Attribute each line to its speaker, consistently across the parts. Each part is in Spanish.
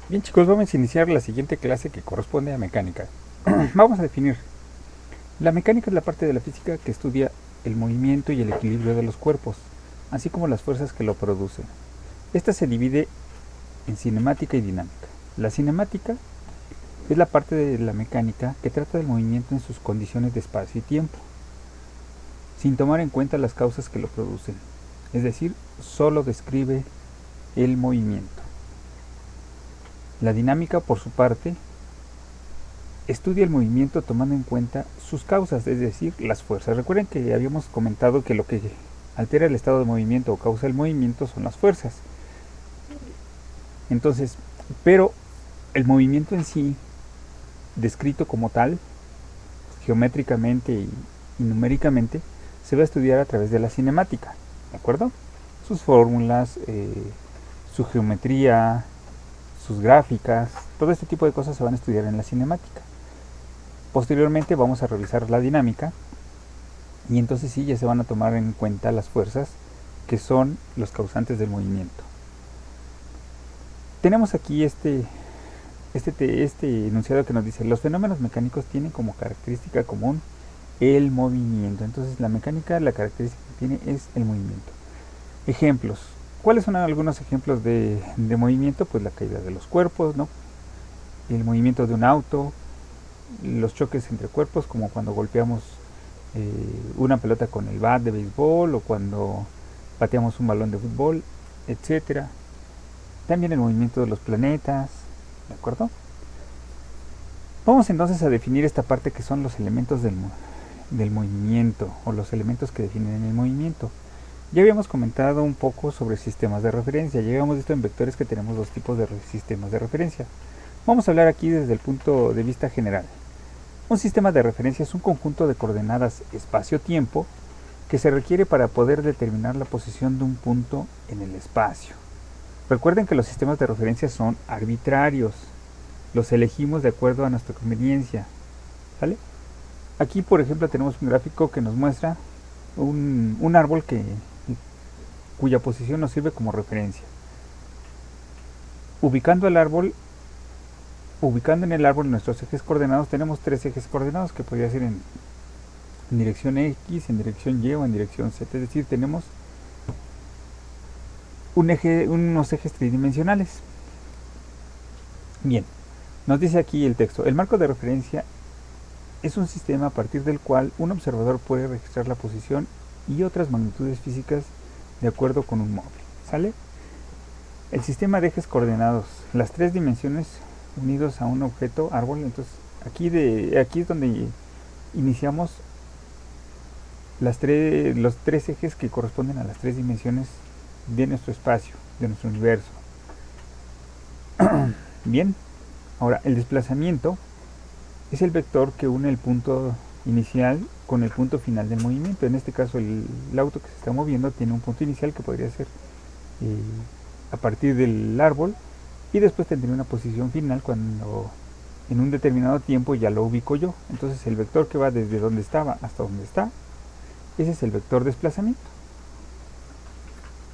Speaker 1: Bien chicos, vamos a iniciar la siguiente clase que corresponde a mecánica. Vamos a definir. La mecánica es la parte de la física que estudia el movimiento y el equilibrio de los cuerpos, así como las fuerzas que lo producen. Esta se divide en cinemática y dinámica. La cinemática es la parte de la mecánica que trata del movimiento en sus condiciones de espacio y tiempo, sin tomar en cuenta las causas que lo producen, es decir, solo describe el movimiento. La dinámica, por su parte, estudia el movimiento tomando en cuenta sus causas, es decir, las fuerzas. Recuerden que habíamos comentado que lo que altera el estado de movimiento o causa el movimiento son las fuerzas. Entonces, pero el movimiento en sí, descrito como tal, geométricamente y numéricamente, se va a estudiar a través de la cinemática, ¿de acuerdo? Sus fórmulas, su geometría, sus gráficas, todo este tipo de cosas se van a estudiar en la cinemática. Posteriormente vamos a revisar la dinámica y entonces sí ya se van a tomar en cuenta las fuerzas que son los causantes del movimiento. Tenemos aquí este enunciado que nos dice: los fenómenos mecánicos tienen como característica común el movimiento. Entonces la mecánica, la característica que tiene es el movimiento. Ejemplos. ¿Cuáles son algunos ejemplos de movimiento? Pues la caída de los cuerpos, ¿no? El movimiento de un auto, los choques entre cuerpos, como cuando golpeamos una pelota con el bat de béisbol o cuando pateamos un balón de fútbol, etcétera. También el movimiento de los planetas, ¿de acuerdo? Vamos entonces a definir esta parte que son los elementos del movimiento o los elementos que definen el movimiento. Ya habíamos comentado un poco sobre sistemas de referencia. Ya habíamos visto en vectores que tenemos dos tipos de sistemas de referencia. Vamos a hablar aquí desde el punto de vista general. Un sistema de referencia es un conjunto de coordenadas espacio-tiempo que se requiere para poder determinar la posición de un punto en el espacio. Recuerden que los sistemas de referencia son arbitrarios. Los elegimos de acuerdo a nuestra conveniencia. ¿Vale? Aquí, por ejemplo, tenemos un gráfico que nos muestra un árbol cuya posición nos sirve como referencia. Ubicando en el árbol nuestros ejes coordenados, tenemos tres ejes coordenados que podría ser en dirección X, en dirección Y o en dirección Z. Es decir, tenemos unos ejes tridimensionales. Bien, nos dice aquí el texto: el marco de referencia es un sistema a partir del cual un observador puede registrar la posición y otras magnitudes físicas de acuerdo con un móvil. ¿Sale? El sistema de ejes coordenados, las tres dimensiones unidos a un objeto árbol. Entonces aquí es donde iniciamos los tres ejes que corresponden a las tres dimensiones de nuestro espacio, de nuestro universo. Bien, ahora el desplazamiento es el vector que une el punto inicial con el punto final del movimiento. En este caso el auto que se está moviendo tiene un punto inicial que podría ser a partir del árbol, y después tendría una posición final cuando en un determinado tiempo ya lo ubico yo. Entonces el vector que va desde donde estaba hasta donde está, ese es el vector desplazamiento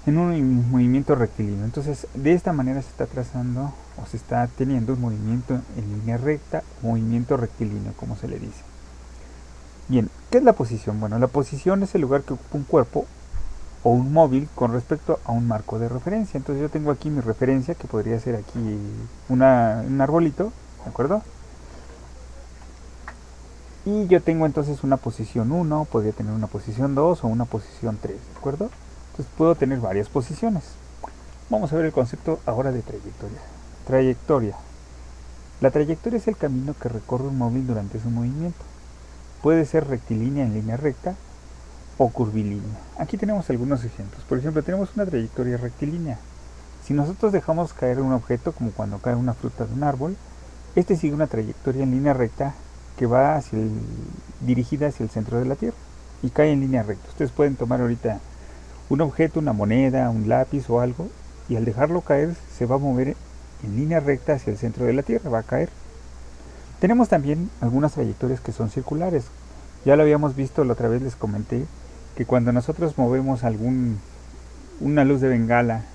Speaker 1: en un movimiento rectilíneo. Entonces de esta manera se está trazando o se está teniendo un movimiento en línea recta, movimiento rectilíneo como se le dice. Bien, ¿qué es la posición? Bueno, la posición es el lugar que ocupa un cuerpo o un móvil con respecto a un marco de referencia. Entonces yo tengo aquí mi referencia, que podría ser aquí un arbolito, ¿de acuerdo? Y yo tengo entonces una posición 1, podría tener una posición 2 o una posición 3, ¿de acuerdo? Entonces puedo tener varias posiciones. Vamos a ver el concepto ahora de trayectoria. Trayectoria. La trayectoria es el camino que recorre un móvil durante su movimiento. Puede ser rectilínea en línea recta o curvilínea. Aquí tenemos algunos ejemplos. Por ejemplo, tenemos una trayectoria rectilínea. Si nosotros dejamos caer un objeto, como cuando cae una fruta de un árbol, este sigue una trayectoria en línea recta que va dirigida hacia el centro de la Tierra y cae en línea recta. Ustedes pueden tomar ahorita un objeto, una moneda, un lápiz o algo, y al dejarlo caer se va a mover en línea recta hacia el centro de la Tierra, va a caer. Tenemos también algunas trayectorias que son circulares. Ya lo habíamos visto, la otra vez les comenté que cuando nosotros movemos una luz de bengala,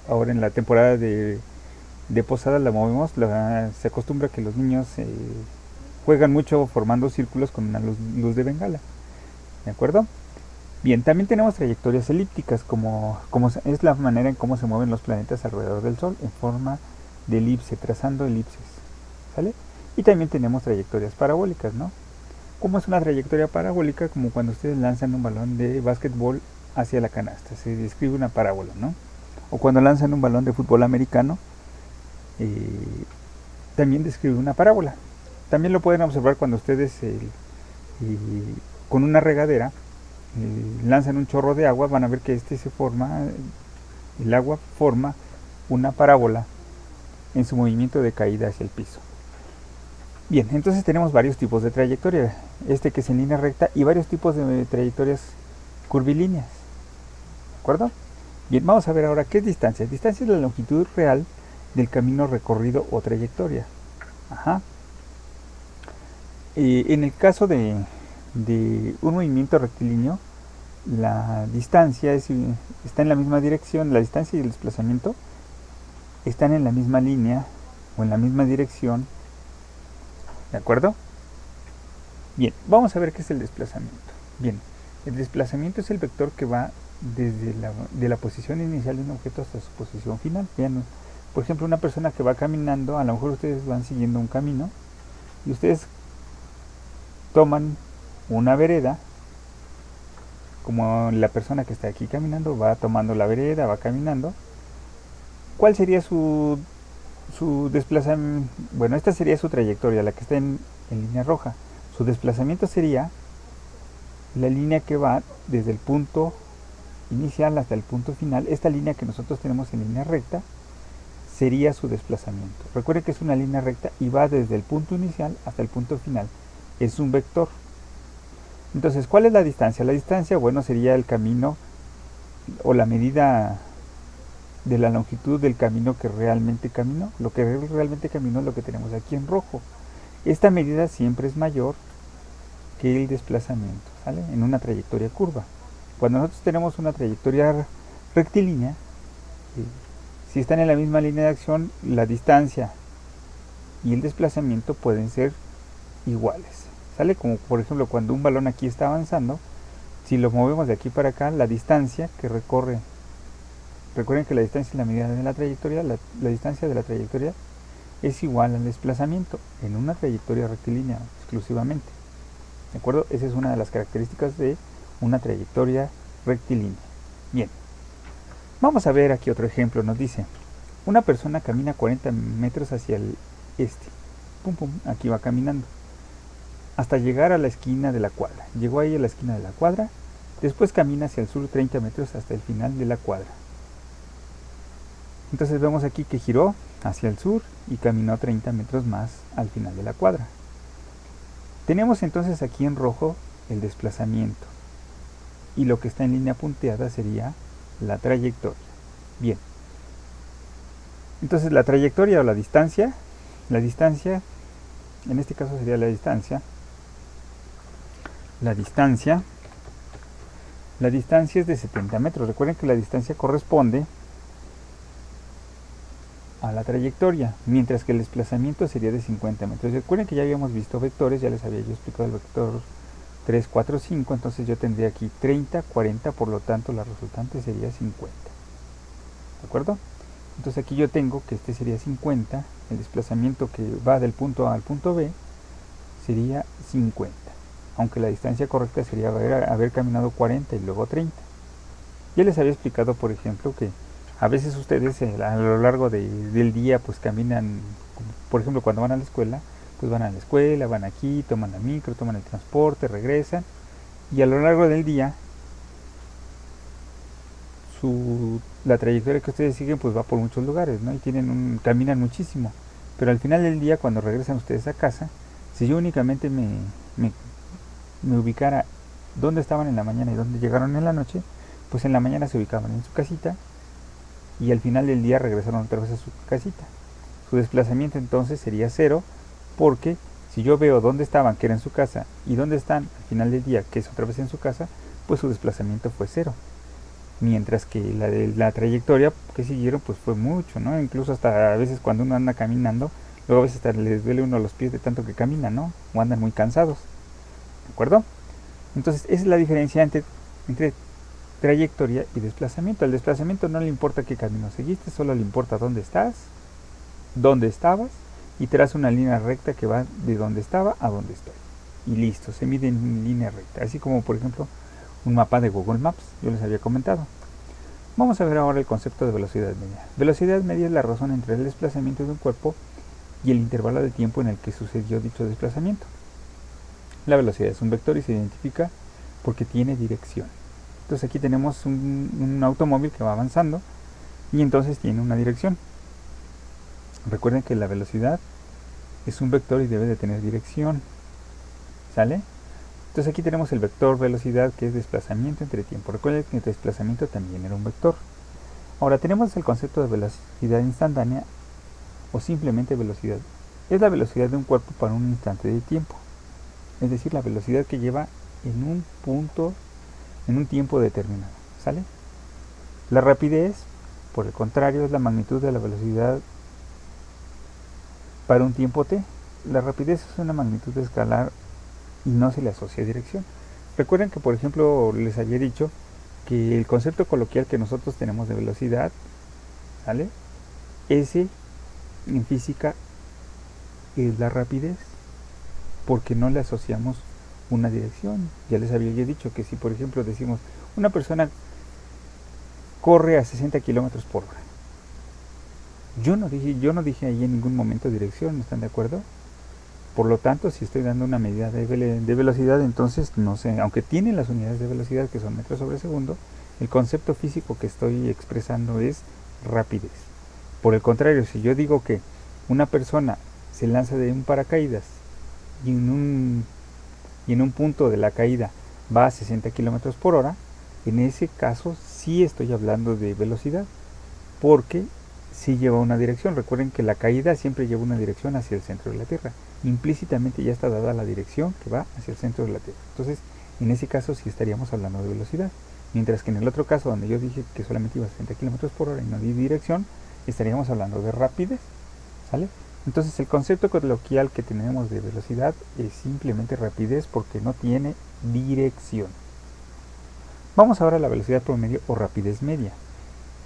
Speaker 1: ahora en la temporada de de posada la movemos, se acostumbra que los niños juegan mucho formando círculos con una luz de bengala, ¿de acuerdo? Bien, también tenemos trayectorias elípticas, como es la manera en cómo se mueven los planetas alrededor del Sol, en forma de elipse, trazando elipses, ¿sale? Y también tenemos trayectorias parabólicas, ¿no? ¿Cómo es una trayectoria parabólica? Como cuando ustedes lanzan un balón de básquetbol hacia la canasta, se describe una parábola, ¿no? O cuando lanzan un balón de fútbol americano, también describe una parábola. También lo pueden observar cuando ustedes con una regadera lanzan un chorro de agua, van a ver que el agua forma una parábola en su movimiento de caída hacia el piso. Bien, entonces tenemos varios tipos de trayectoria, que es en línea recta, y varios tipos de trayectorias curvilíneas, ¿de acuerdo? Bien, vamos a ver ahora qué es distancia. Distancia es la longitud real del camino recorrido o trayectoria. Ajá. En el caso de un movimiento rectilíneo, la distancia está en la misma dirección, la distancia y el desplazamiento están en la misma línea o en la misma dirección, ¿de acuerdo? Bien, vamos a ver qué es el desplazamiento. Bien, el desplazamiento es el vector que va de la posición inicial de un objeto hasta su posición final. Vean, por ejemplo, una persona que va caminando, a lo mejor ustedes van siguiendo un camino y ustedes toman una vereda, como la persona que está aquí caminando va tomando la vereda, va caminando. ¿Cuál sería su desplazamiento? Bueno, esta sería su trayectoria, la que está en línea roja. Su desplazamiento sería la línea que va desde el punto inicial hasta el punto final. Esta línea que nosotros tenemos en línea recta sería su desplazamiento. Recuerden que es una línea recta y va desde el punto inicial hasta el punto final. Es un vector. Entonces, ¿cuál es la distancia? La distancia, bueno, sería el camino o la medida de la longitud del camino que realmente caminó. Lo que realmente caminó es lo que tenemos aquí en rojo. Esta medida siempre es mayor que el desplazamiento, ¿sale? En una trayectoria curva. Cuando nosotros tenemos una trayectoria rectilínea, si están en la misma línea de acción, la distancia y el desplazamiento pueden ser iguales, ¿sale? Como por ejemplo cuando un balón aquí está avanzando, si lo movemos de aquí para acá, la distancia que recorre, recuerden que la distancia es la medida de la trayectoria, la distancia de la trayectoria es igual al desplazamiento en una trayectoria rectilínea exclusivamente, ¿de acuerdo? Esa es una de las características de una trayectoria rectilínea. Bien, vamos a ver aquí otro ejemplo. Nos dice, una persona camina 40 metros hacia el este, pum pum, aquí va caminando hasta llegar a la esquina de la cuadra. Llegó ahí a la esquina de la cuadra, después camina hacia el sur 30 metros hasta el final de la cuadra. Entonces vemos aquí que giró hacia el sur y caminó 30 metros más al final de la cuadra. Tenemos entonces aquí en rojo el desplazamiento y lo que está en línea punteada sería la trayectoria. Bien, entonces la trayectoria o la distancia, en este caso sería la distancia es de 70 metros. Recuerden que la distancia corresponde a la trayectoria, mientras que el desplazamiento sería de 50 metros. Recuerden que ya habíamos visto vectores, ya les había yo explicado el vector 3, 4, 5, entonces yo tendría aquí 30, 40, por lo tanto la resultante sería 50. ¿De acuerdo? Entonces aquí yo tengo que este sería 50, el desplazamiento que va del punto A al punto B sería 50, aunque la distancia correcta sería haber caminado 40 y luego 30. Ya les había explicado, por ejemplo, que a veces ustedes a lo largo del día pues caminan, por ejemplo cuando van a la escuela, pues van a la escuela, van aquí, toman la micro, toman el transporte, regresan, y a lo largo del día la trayectoria que ustedes siguen pues va por muchos lugares, ¿no? Y caminan muchísimo, pero al final del día cuando regresan ustedes a casa, si yo únicamente me ubicara dónde estaban en la mañana y dónde llegaron en la noche, pues en la mañana se ubicaban en su casita y al final del día regresaron otra vez a su casita. Su desplazamiento entonces sería 0, porque si yo veo dónde estaban, que era en su casa, y dónde están al final del día, que es otra vez en su casa, pues su desplazamiento fue 0. mientras que la trayectoria que siguieron pues fue mucho, ¿no? Incluso hasta a veces cuando uno anda caminando, luego a veces hasta les duele uno los pies de tanto que camina, ¿no? O andan muy cansados, ¿de acuerdo? Entonces esa es la diferencia entre trayectoria y desplazamiento. Al desplazamiento no le importa qué camino seguiste, solo le importa dónde estás, dónde estabas, y traza una línea recta que va de donde estaba a donde estoy. Y listo, se mide en línea recta, así como por ejemplo un mapa de Google Maps, yo les había comentado. Vamos a ver ahora el concepto de velocidad media. Velocidad media es la razón entre el desplazamiento de un cuerpo y el intervalo de tiempo en el que sucedió dicho desplazamiento. La velocidad es un vector y se identifica porque tiene dirección. Entonces aquí tenemos un automóvil que va avanzando y entonces tiene una dirección. Recuerden que la velocidad es un vector y debe de tener dirección. ¿Sale? Entonces aquí tenemos el vector velocidad, que es desplazamiento entre tiempo. Recuerden que el desplazamiento también era un vector. Ahora tenemos el concepto de velocidad instantánea o simplemente velocidad. Es la velocidad de un cuerpo para un instante de tiempo. Es decir, la velocidad que lleva en un punto, en un tiempo determinado. ¿Sale? La rapidez, por el contrario, es la magnitud de la velocidad para un tiempo t. La rapidez es una magnitud escalar y no se le asocia dirección. Recuerden que, por ejemplo, les había dicho que el concepto coloquial que nosotros tenemos de velocidad, ¿sale? Ese en física es la rapidez, porque no le asociamos una dirección. Ya les había yo dicho que si, por ejemplo, decimos una persona corre a 60 kilómetros por hora, yo no dije ahí en ningún momento dirección, ¿están de acuerdo? Por lo tanto, si estoy dando una medida de velocidad, entonces no sé, aunque tiene las unidades de velocidad que son metros sobre segundo, el concepto físico que estoy expresando es rapidez. Por el contrario, si yo digo que una persona se lanza de un paracaídas y en un punto de la caída va a 60 kilómetros por hora, en ese caso sí estoy hablando de velocidad, porque sí lleva una dirección. Recuerden que la caída siempre lleva una dirección hacia el centro de la Tierra. Implícitamente ya está dada la dirección que va hacia el centro de la Tierra. Entonces, en ese caso sí estaríamos hablando de velocidad. Mientras que en el otro caso, donde yo dije que solamente iba a 60 km por hora y no di dirección, estaríamos hablando de rapidez. ¿Sale? Entonces, el concepto coloquial que tenemos de velocidad es simplemente rapidez porque no tiene dirección. Vamos ahora a la velocidad promedio o rapidez media.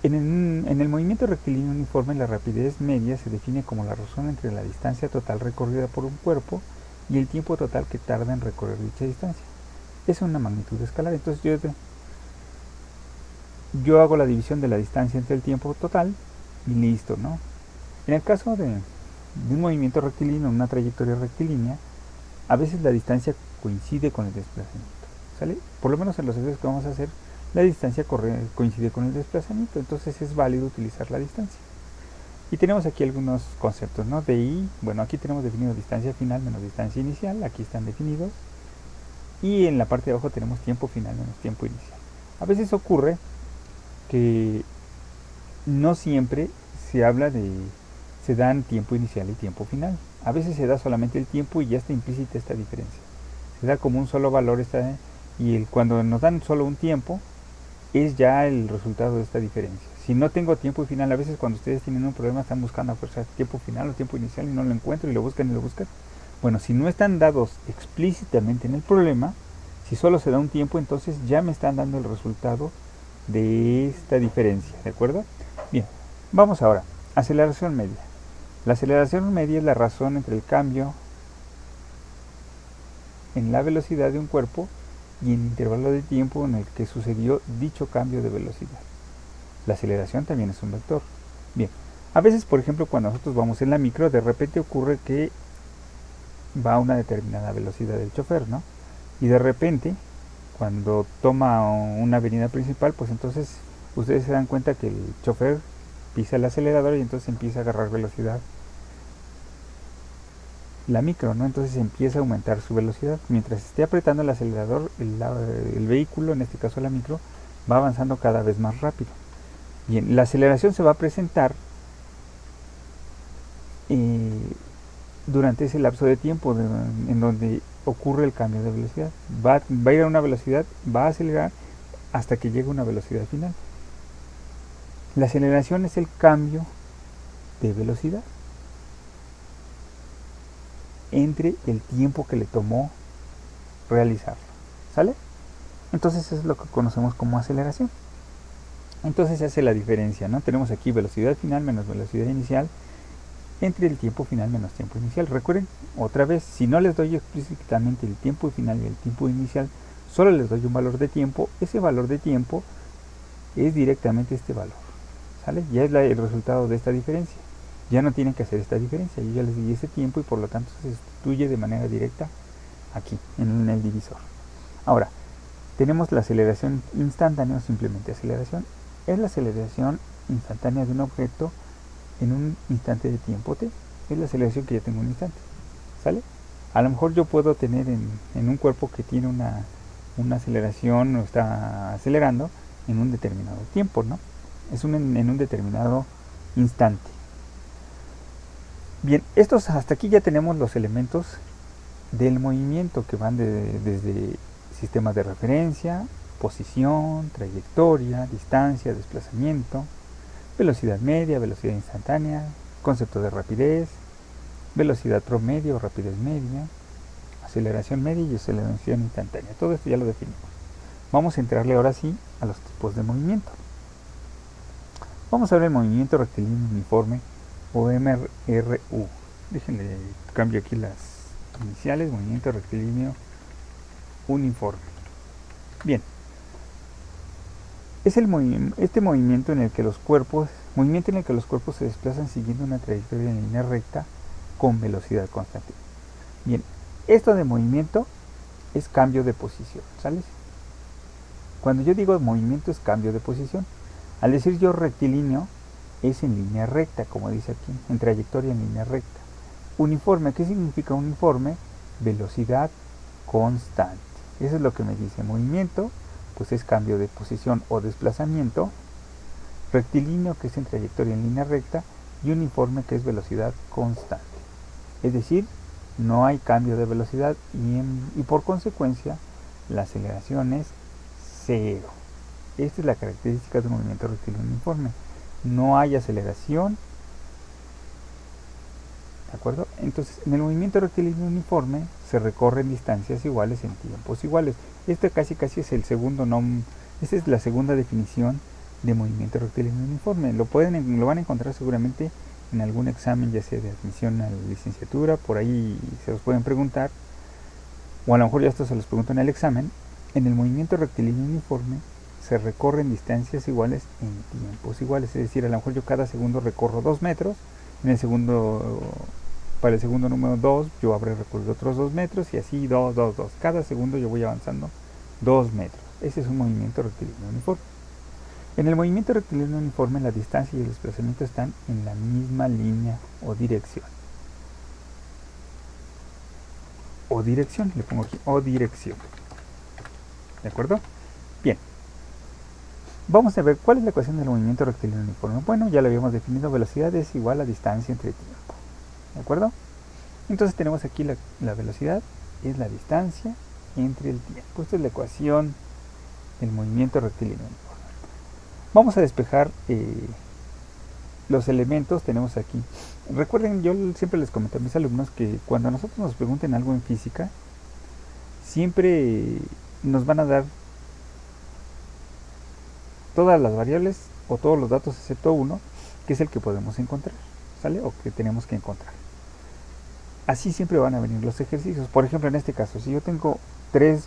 Speaker 1: En el movimiento rectilíneo uniforme, la rapidez media se define como la razón entre la distancia total recorrida por un cuerpo y el tiempo total que tarda en recorrer dicha distancia. Es una magnitud escalar. Entonces yo hago la división de la distancia entre el tiempo total y listo, ¿no? En el caso de un movimiento rectilíneo, una trayectoria rectilínea, a veces la distancia coincide con el desplazamiento, ¿sale? Por lo menos en los ejercicios que vamos a hacer, la distancia coincide con el desplazamiento, entonces es válido utilizar la distancia. Y tenemos aquí algunos conceptos, ¿no? De I, bueno, aquí tenemos definido distancia final menos distancia inicial, aquí están definidos. Y en la parte de abajo tenemos tiempo final menos tiempo inicial. A veces ocurre que no siempre se dan tiempo inicial y tiempo final. A veces se da solamente el tiempo y ya está implícita esta diferencia. Se da como un solo valor cuando nos dan solo un tiempo, es ya el resultado de esta diferencia. Si no tengo tiempo final, a veces cuando ustedes tienen un problema están buscando a fuerza tiempo final o tiempo inicial y no lo encuentro y lo buscan y lo buscan. Bueno, si no están dados explícitamente en el problema, si solo se da un tiempo, entonces ya me están dando el resultado de esta diferencia, ¿de acuerdo? Bien, vamos ahora. Aceleración media. La aceleración media es la razón entre el cambio en la velocidad de un cuerpo y el intervalo de tiempo en el que sucedió dicho cambio de velocidad. La aceleración también es un vector. Bien, a veces, por ejemplo, cuando nosotros vamos en la micro, de repente ocurre que va a una determinada velocidad el chofer, ¿no? Y de repente, cuando toma una avenida principal, pues entonces ustedes se dan cuenta que el chofer pisa el acelerador y entonces empieza a agarrar velocidad la micro, ¿no? Entonces empieza a aumentar su velocidad. Mientras esté apretando el acelerador, el vehículo, en este caso la micro, va avanzando cada vez más rápido. Bien, la aceleración se va a presentar durante ese lapso de tiempo en donde ocurre el cambio de velocidad. Va a ir a una velocidad, va a acelerar hasta que llega a una velocidad final. La aceleración es el cambio de velocidad entre el tiempo que le tomó realizarlo, ¿sale? Entonces eso es lo que conocemos como aceleración. Entonces se hace la diferencia, ¿no? Tenemos aquí velocidad final menos velocidad inicial entre el tiempo final menos tiempo inicial. Recuerden, otra vez, si no les doy explícitamente el tiempo final y el tiempo inicial, solo les doy un valor de tiempo, ese valor de tiempo es directamente este valor, ¿sale? Ya es el resultado de esta diferencia. Ya no tienen que hacer esta diferencia, yo ya les di ese tiempo y por lo tanto se sustituye de manera directa aquí, en el divisor. Ahora, tenemos la aceleración instantánea o simplemente aceleración. Es la aceleración instantánea de un objeto en un instante de tiempo t. Es la aceleración que ya tengo en un instante, ¿sale? A lo mejor yo puedo tener en un cuerpo que tiene una aceleración o está acelerando en un determinado tiempo, ¿no? Es en un determinado instante. Bien, hasta aquí ya tenemos los elementos del movimiento que van desde sistemas de referencia, posición, trayectoria, distancia, desplazamiento, velocidad media, velocidad instantánea, concepto de rapidez, velocidad promedio o rapidez media, aceleración media y aceleración instantánea. Todo esto ya lo definimos. Vamos a entrarle ahora sí a los tipos de movimiento. Vamos a ver el movimiento rectilíneo uniforme o MRU. Déjenle cambio aquí las iniciales, movimiento rectilíneo uniforme. Bien, es este movimiento en el que los cuerpos se desplazan siguiendo una trayectoria en línea recta con velocidad constante. Bien, esto de movimiento es cambio de posición, ¿sale? Cuando yo digo movimiento es cambio de posición. Al decir yo rectilíneo es en línea recta, como dice aquí, en trayectoria en línea recta. Uniforme, ¿qué significa uniforme? Velocidad constante. Eso es lo que me dice movimiento, pues es cambio de posición o desplazamiento. Rectilíneo, que es en trayectoria en línea recta, y uniforme, que es velocidad constante. Es decir, no hay cambio de velocidad y por consecuencia la aceleración es cero. Esta es la característica de un movimiento rectilíneo uniforme. No hay aceleración, ¿de acuerdo? Entonces, en el movimiento rectilíneo uniforme se recorren distancias iguales en tiempos iguales. Este casi es el segundo nombre. Esta es la segunda definición de movimiento rectilíneo uniforme. Lo van a encontrar seguramente en algún examen, ya sea de admisión a la licenciatura, por ahí se los pueden preguntar, o a lo mejor ya esto se los preguntan en el examen. En el movimiento rectilíneo uniforme se recorren distancias iguales en tiempos iguales, es decir, a lo mejor yo cada segundo recorro 2 metros, para el segundo número 2 yo habré recorrido otros 2 metros y así 2, cada segundo yo voy avanzando 2 metros. Ese es un movimiento rectilíneo uniforme. En el movimiento rectilíneo uniforme la distancia y el desplazamiento están en la misma línea o dirección. Le pongo aquí, o dirección. ¿De acuerdo? Bien. Vamos a ver cuál es la ecuación del movimiento rectilíneo uniforme. Bueno, ya lo habíamos definido, velocidad es igual a distancia entre tiempo. ¿De acuerdo? Entonces tenemos aquí la velocidad es la distancia entre el tiempo. Esta es la ecuación del movimiento rectilíneo uniforme. Vamos a despejar los elementos. Tenemos aquí. Recuerden, yo siempre les comento a mis alumnos que cuando a nosotros nos pregunten algo en física, siempre nos van a dar todas las variables o todos los datos excepto uno, que es el que podemos encontrar, ¿sale? O que tenemos que encontrar. Así siempre van a venir los ejercicios. Por ejemplo, en este caso, si yo tengo tres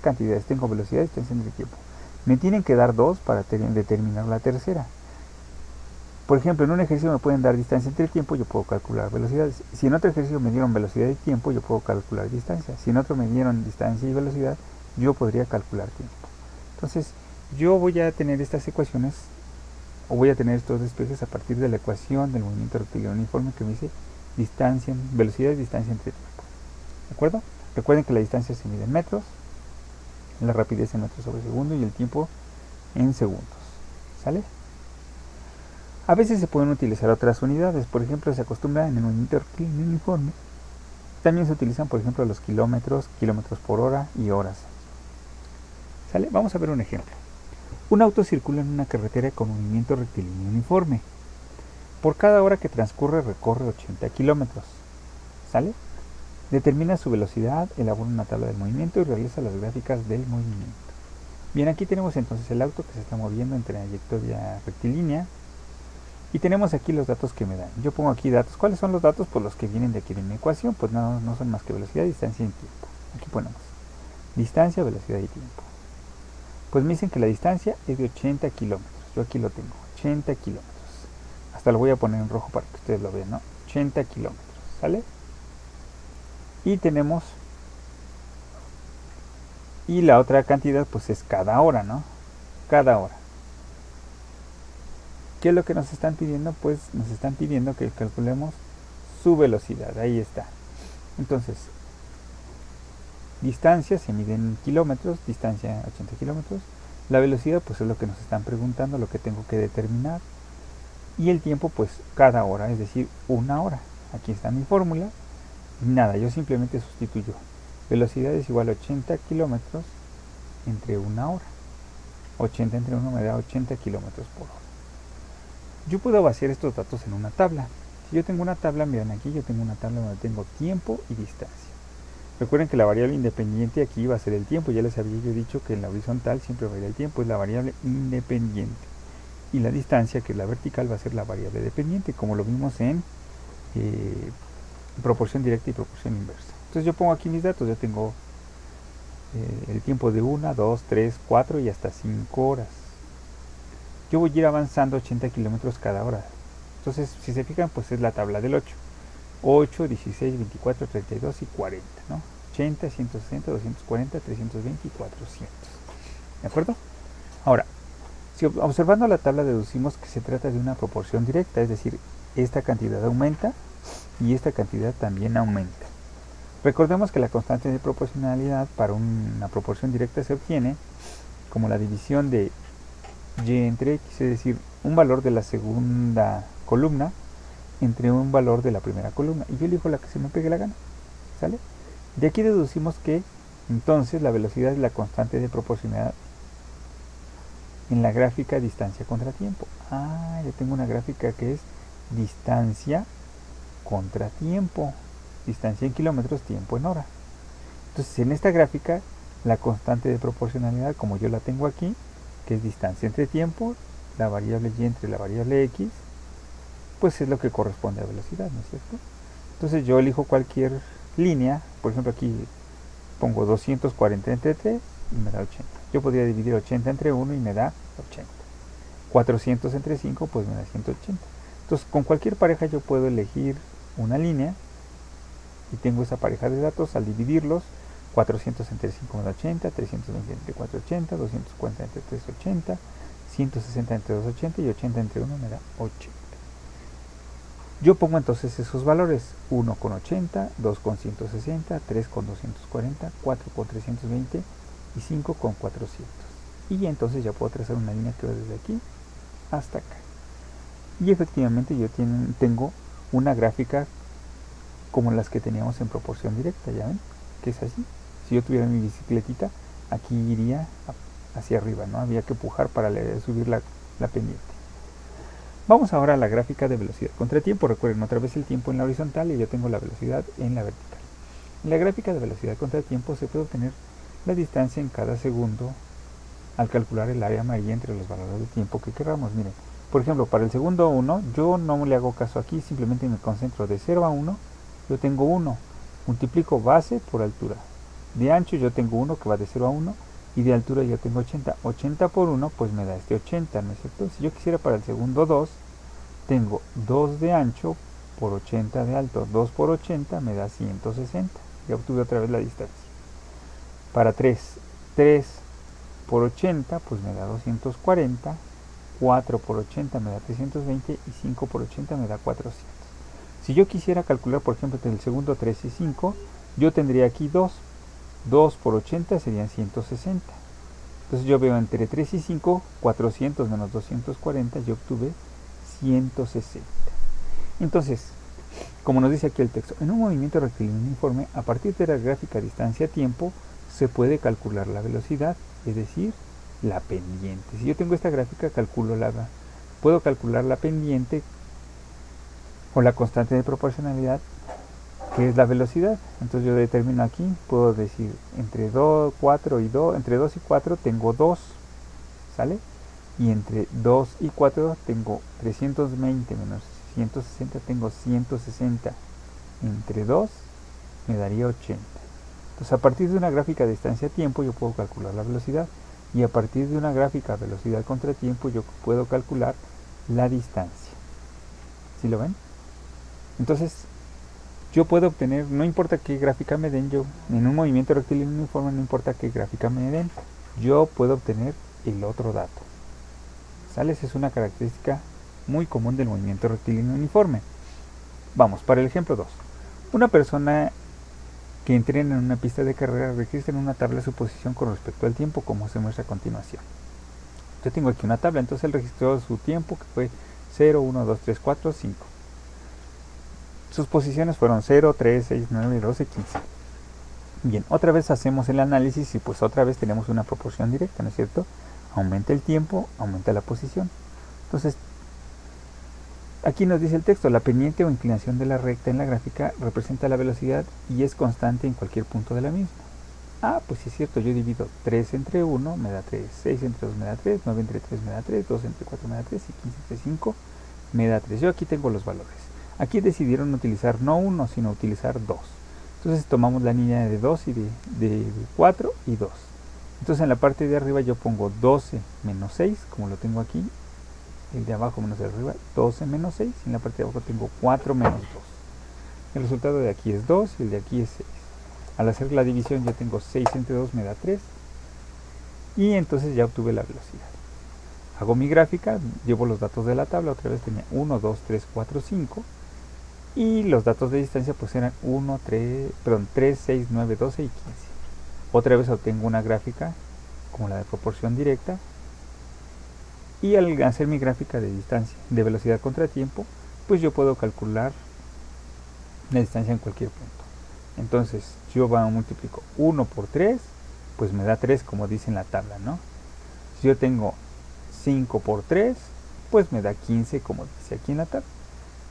Speaker 1: cantidades, tengo velocidad, distancia entre tiempo, me tienen que dar 2 para determinar la tercera. Por ejemplo, en un ejercicio me pueden dar distancia entre tiempo, yo puedo calcular velocidades. Si en otro ejercicio me dieron velocidad y tiempo, yo puedo calcular distancia. Si en otro me dieron distancia y velocidad, yo podría calcular tiempo. Entonces, yo voy a tener estas ecuaciones, o voy a tener estos despejes a partir de la ecuación del movimiento rectilíneo uniforme que me dice velocidad y distancia entre tiempo. ¿De acuerdo? Recuerden que la distancia se mide en metros, la rapidez en metros sobre segundo y el tiempo en segundos. ¿Sale? A veces se pueden utilizar otras unidades. Por ejemplo, se acostumbra en el movimiento rectilíneo uniforme. También se utilizan, por ejemplo, los kilómetros por hora y horas. ¿Sale? Vamos a ver un ejemplo. Un auto circula en una carretera con movimiento rectilíneo uniforme. Por cada hora que transcurre recorre 80 kilómetros. ¿Sale? Determina su velocidad, elabora una tabla del movimiento y realiza las gráficas del movimiento. Bien, aquí tenemos entonces el auto que se está moviendo en trayectoria rectilínea. Y tenemos aquí los datos que me dan. Yo pongo aquí datos. ¿Cuáles son los datos? Pues los que vienen de aquí de mi ecuación. Pues no son más que velocidad, distancia y tiempo. Aquí ponemos distancia, velocidad y tiempo. Pues me dicen que la distancia es de 80 kilómetros. Yo aquí lo tengo, 80 kilómetros. Hasta lo voy a poner en rojo para que ustedes lo vean, ¿no? 80 kilómetros, ¿sale? Y tenemos... Y la otra cantidad pues es cada hora, ¿no? Cada hora. ¿Qué es lo que nos están pidiendo? Pues nos están pidiendo que calculemos su velocidad. Ahí está. Entonces, distancia se mide en kilómetros, distancia 80 kilómetros. La velocidad pues es lo que nos están preguntando, lo que tengo que determinar. Y el tiempo pues cada hora, es decir, una hora. Aquí está mi fórmula. Nada, yo simplemente sustituyo. Velocidad es igual a 80 kilómetros entre una hora. 80 entre 1 me da 80 kilómetros por hora. Yo puedo vaciar estos datos en una tabla. Si yo tengo una tabla, miren aquí, yo tengo una tabla donde tengo tiempo y distancia. Recuerden que la variable independiente aquí va a ser el tiempo. Ya les había yo dicho que en la horizontal siempre va a ir el tiempo, es la variable independiente. Y la distancia, que es la vertical, va a ser la variable dependiente, como lo vimos en proporción directa y proporción inversa. Entonces yo pongo aquí mis datos, yo tengo el tiempo de 1, 2, 3, 4 y hasta 5 horas. Yo voy a ir avanzando 80 kilómetros cada hora. Entonces, si se fijan, pues es la tabla del 8. 8, 16, 24, 32 y 40, ¿no? 80, 160, 240, 320 y 400. ¿De acuerdo? Ahora, si observando la tabla deducimos que se trata de una proporción directa, es decir, esta cantidad aumenta y esta cantidad también aumenta. Recordemos que la constante de proporcionalidad para una proporción directa se obtiene como la división de y entre x, es decir, un valor de la segunda columna entre un valor de la primera columna. Y yo elijo la que se me pegue la gana. ¿Sale? De aquí deducimos que entonces la velocidad es la constante de proporcionalidad en la gráfica distancia contra tiempo. Ah, yo tengo una gráfica que es distancia contra tiempo. Distancia en kilómetros, tiempo en hora. Entonces en esta gráfica la constante de proporcionalidad, como yo la tengo aquí, que es distancia entre tiempo, la variable y entre la variable x, pues es lo que corresponde a velocidad, ¿no es cierto? Entonces yo elijo cualquier línea, por ejemplo aquí pongo 240 entre 3 y me da 80. Yo podría dividir 80 entre 1 y me da 80. 400 entre 5 pues me da 180. Entonces con cualquier pareja yo puedo elegir una línea y tengo esa pareja de datos. Al dividirlos, 400 entre 5 me da 80, 320 entre 4 80, 240 entre 3 80, 160 entre 2 80 y 80 entre 1 me da 80. Yo pongo entonces esos valores: 1 con 80, 2 con 160, 3 con 240, 4 con 320 y 5 con 400. Y entonces ya puedo trazar una línea que va desde aquí hasta acá. Y efectivamente yo tengo una gráfica como las que teníamos en proporción directa, ¿ya ven? Que es así. Si yo tuviera mi bicicletita, aquí iría hacia arriba, ¿no? Había que empujar para subir la pendiente. Vamos ahora a la gráfica de velocidad contra tiempo. Recuerden otra vez el tiempo en la horizontal y yo tengo la velocidad en la vertical. En la gráfica de velocidad contra tiempo se puede obtener la distancia en cada segundo al calcular el área amarilla entre los valores de tiempo que queramos. Miren, por ejemplo, para el segundo 1, yo no le hago caso aquí, simplemente me concentro de 0 a 1, yo tengo 1, multiplico base por altura. De ancho yo tengo 1 que va de 0 a 1 y de altura yo tengo 80. 80 por 1 pues me da este 80, ¿no es cierto? Si yo quisiera para el segundo 2, tengo 2 de ancho por 80 de alto. 2 por 80 me da 160. Ya obtuve otra vez la distancia. Para 3 por 80 pues me da 240. 4 por 80 me da 320 y 5 por 80 me da 400. Si yo quisiera calcular, por ejemplo, entre el segundo 3 y 5, yo tendría aquí 2. 2 por 80 serían 160. Entonces yo veo entre 3 y 5, 400 menos 240, yo obtuve 160. Entonces, como nos dice aquí el texto, en un movimiento rectilíneo uniforme, a partir de la gráfica distancia-tiempo, se puede calcular la velocidad, es decir, la pendiente. Si yo tengo esta gráfica, puedo calcular la pendiente o la constante de proporcionalidad, que es la velocidad. Entonces yo determino aquí, puedo decir entre 2 y 4 tengo 2, ¿sale? Y entre 2 y 4 tengo 320 menos 160 tengo 160. Entre 2 me daría 80. Entonces a partir de una gráfica de distancia-tiempo yo puedo calcular la velocidad. Y a partir de una gráfica velocidad contra tiempo yo puedo calcular la distancia. ¿Sí lo ven? Entonces yo puedo obtener, no importa qué gráfica me den, yo en un movimiento rectilíneo uniforme no importa qué gráfica me den, yo puedo obtener el otro dato. ¿Sale? Esa es una característica muy común del movimiento rectilíneo uniforme. Vamos, para el ejemplo 2. Una persona que entrena en una pista de carrera registra en una tabla su posición con respecto al tiempo, como se muestra a continuación. Yo tengo aquí una tabla, entonces él registró su tiempo, que fue 0, 1, 2, 3, 4, 5. Sus posiciones fueron 0, 3, 6, 9, 12, 15. Bien, otra vez hacemos el análisis y pues otra vez tenemos una proporción directa, ¿no es cierto? Aumenta el tiempo, aumenta la posición. Entonces, aquí nos dice el texto, la pendiente o inclinación de la recta en la gráfica representa la velocidad y es constante en cualquier punto de la misma. Ah, pues sí es cierto, yo divido 3 entre 1 me da 3, 6 entre 2 me da 3, 9 entre 3 me da 3, 2 entre 4 me da 3 y 15 entre 5 me da 3. Yo aquí tengo los valores. Aquí decidieron utilizar no 1, sino utilizar 2. Entonces tomamos la línea de 2 y de 4 y 2. Entonces en la parte de arriba yo pongo 12 menos 6, como lo tengo aquí. El de abajo menos el de arriba, 12 menos 6. Y en la parte de abajo tengo 4 menos 2. El resultado de aquí es 2 y el de aquí es 6. Al hacer la división yo tengo 6 entre 2 me da 3. Y entonces ya obtuve la velocidad. Hago mi gráfica, llevo los datos de la tabla. Otra vez tenía 1, 2, 3, 4, 5. Y los datos de distancia pues eran 3, 6, 9, 12 y 15. Otra vez obtengo una gráfica como la de proporción directa. Y al hacer mi gráfica de distancia, de velocidad contra tiempo, pues yo puedo calcular la distancia en cualquier punto. Entonces yo multiplico 1 por 3, pues me da 3 como dice en la tabla, ¿no? Si yo tengo 5 por 3, pues me da 15 como dice aquí en la tabla.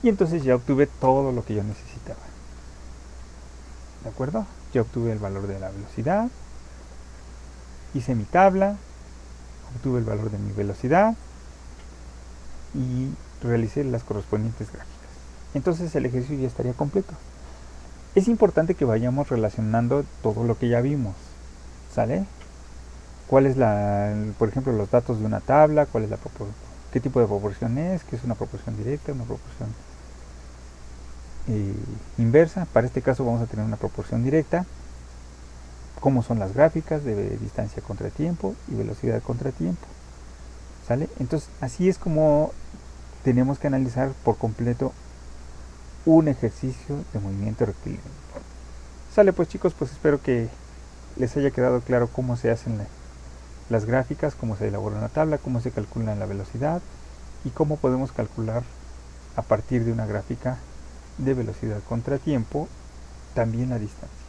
Speaker 1: Y entonces ya obtuve todo lo que yo necesitaba. ¿De acuerdo? Ya obtuve el valor de la velocidad, hice mi tabla, obtuve el valor de mi velocidad y realicé las correspondientes gráficas. Entonces el ejercicio ya estaría completo. Es importante que vayamos relacionando todo lo que ya vimos, ¿sale? ¿Cuál es por ejemplo, los datos de una tabla? ¿Cuál es qué tipo de proporción es? ¿Qué es una proporción directa? ¿Una proporción inversa? Para este caso vamos a tener una proporción directa. ¿Cómo son las gráficas de distancia contra tiempo y velocidad contra tiempo? ¿Sale? Entonces así es como tenemos que analizar por completo un ejercicio de movimiento rectilíneo. Sale pues chicos, pues espero que les haya quedado claro cómo se hacen las gráficas, cómo se elabora una tabla, cómo se calcula la velocidad y cómo podemos calcular a partir de una gráfica de velocidad contra tiempo también la distancia.